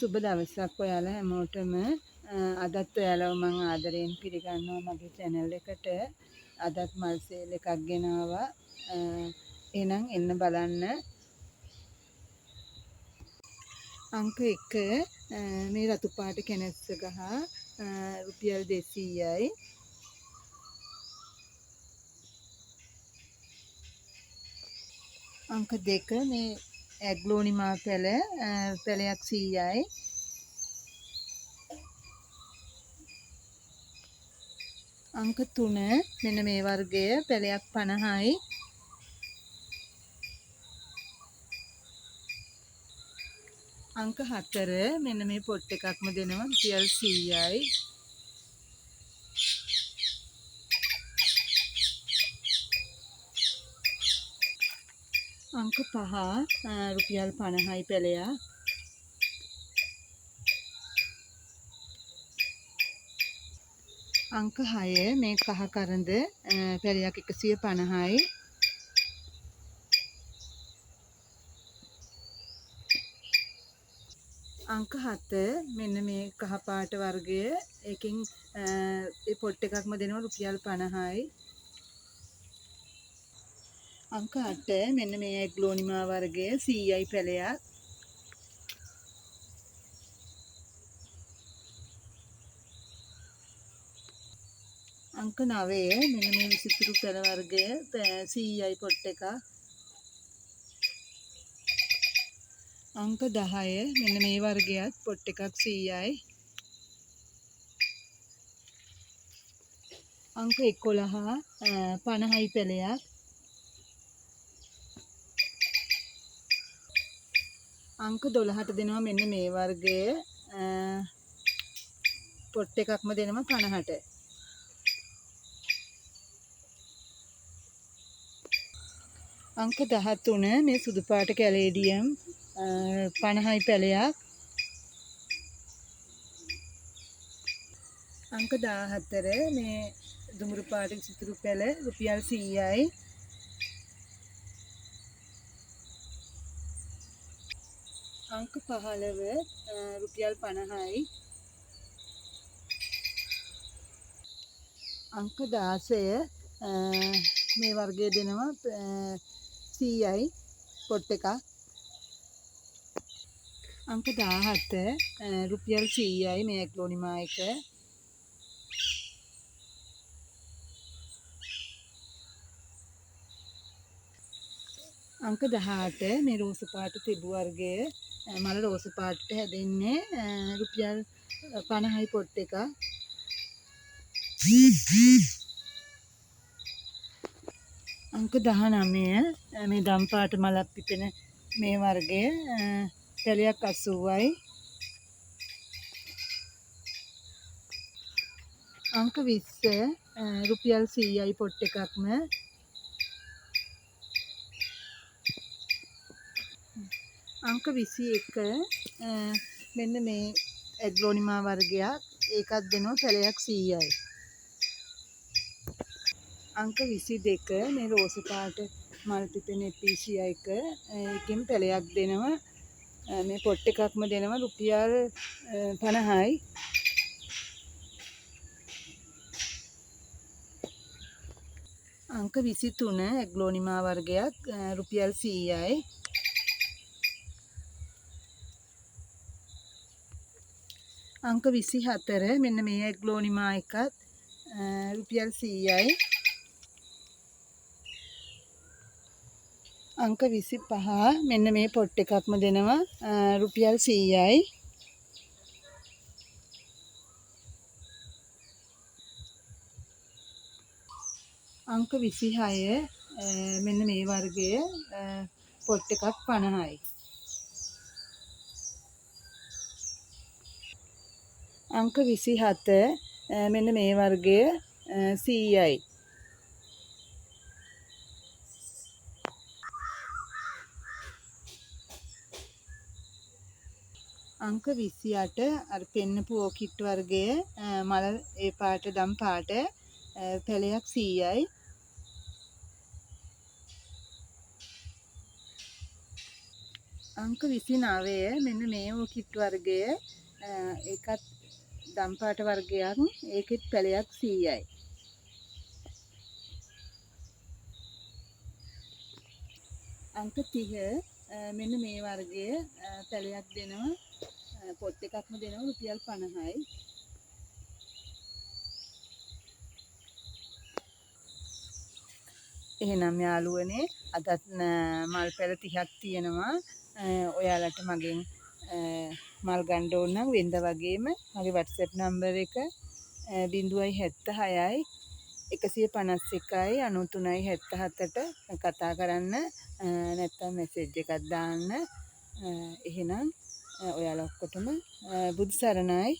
සුබ දවසක් ඔයාලා හැමෝටම. අදත් ඔයාලව මම ආදරයෙන් පිළිගන්නවා මගේ channel එකට. අදත් මල් සේල් එකක් ගෙනාවා. එහෙනම් එන්න බලන්න. අංක 1 මේ රතු පාට කැනැස්ස ගහ රුපියල් 200යි. අංක 2 මේ ඇග්ලෝනිමා පැලයක් 100යි. අංක 3 මෙන්න මේ වර්ගය පැලයක් 50යි. අංක 4 මෙන්න මේ පොට් එකක්ම දෙනවා රුපියල් 100යි. අංක 5 රුපියල් 50යි පැලයක්. අංක 6 මේ කහ කරඳ පැලයක් 150යි. අංක 7 මෙන්න මේ කහ පාට වර්ගය එකකින් ඒ පොට් එකක්ම දෙනවා රුපියල් 50යි. අංක 8 මෙන්න මේ ඇග්ලෝනිමා වර්ගය 100යි පැලයක්. අංක 9 මෙන්න මේ විසිතුරු පැල වර්ගය 100යි පොට් එකක්. අංක 10 මෙන්න මේ වර්ගයත් පොට් එකක් 100යි. අංක 11 50යි පැලයක්. අංක 12ට දෙනවා මෙන්න මේ වර්ගය පොට් එකක්ම දෙනවා 50ට. අංක 13 මේ සුදු පාට කැලේඩියම් 50යි පැලයක්. අංක 14 මේ දුඹුරු පාට විසිතුරු පැල රුපියල් 100යි. අංක 15 රුපියල් 50යි. අංක 16 මේ වර්ගය දෙනවා 100යි පොට් එකක්. අංක 17 රුපියල් 100යි මේ ඇග්ලෝනිමා එක. අංක 18 මේ රෝස පාට තිබු වර්ගය මල රෝස පාටට හැදෙන්නේ රුපියල් 50යි පොට් එකක්. අංක 19 මේ දම් පාට මලක් පිපෙන මේ වර්ගය පැලයක් 80යි. අංක 20 රුපියල් 100යි පොට් එකක්ම. අංක 21 මෙන්න මේ ඇග්ලෝනිමා වර්ගයක් ඒකත් දෙනවා පැලයක් 100යි. අංක 22 මේ රෝස පාට මල් පිපෙන එපීසියා එක ඒකෙන් පැලයක් දෙනවා මේ පොට් එකක්ම දෙනවා රුපියල් 50යි. අංක 23 ඇග්ලෝනිමා වර්ගයක් රුපියල් 100යි. අංක 24 මෙන්න මේ ඇග්ලෝනිමා එකත් රුපියල් 100යි. අංක 25 මෙන්න මේ පොට් එකක්ම දෙනවා රුපියල් 100යි. අංක 26 මෙන්න මේ වර්ගය පොට් එකක් 50යි. අංක 27 මෙන්න මේ වර්ගය 100යි. අංක 28 අර පෙන්නපු ඕකිඩ් වර්ගය මල ඒ පාට දම් පාට පැලයක් 100යි. අංක 29 මෙන්න මේ වූ කිට් වර්ගය ඒකත් දම්පාට වර්ගයක් ඒකෙත් පැලයක් 100යි. අංක 30 මෙන්න මේ වර්ගයේ පැලයක් දෙනවා පොත් එකක්ම දෙනවා රුපියල් 50යි. එහෙනම් යාළුවනේ අදත් මල් පැල 30ක් තියෙනවා. ඔයාලට මගෙන් මල් ගන්න ඕන නම් වෙනද වගේම මගේ WhatsApp නම්බර් එක 076යි 151යි 93යි 77ට කතා කරන්න නැත්නම් මැසේජ් එකක් දාන්න. එහෙනම් ඔයාලා ඔක්කොටම බුදු සරණයි.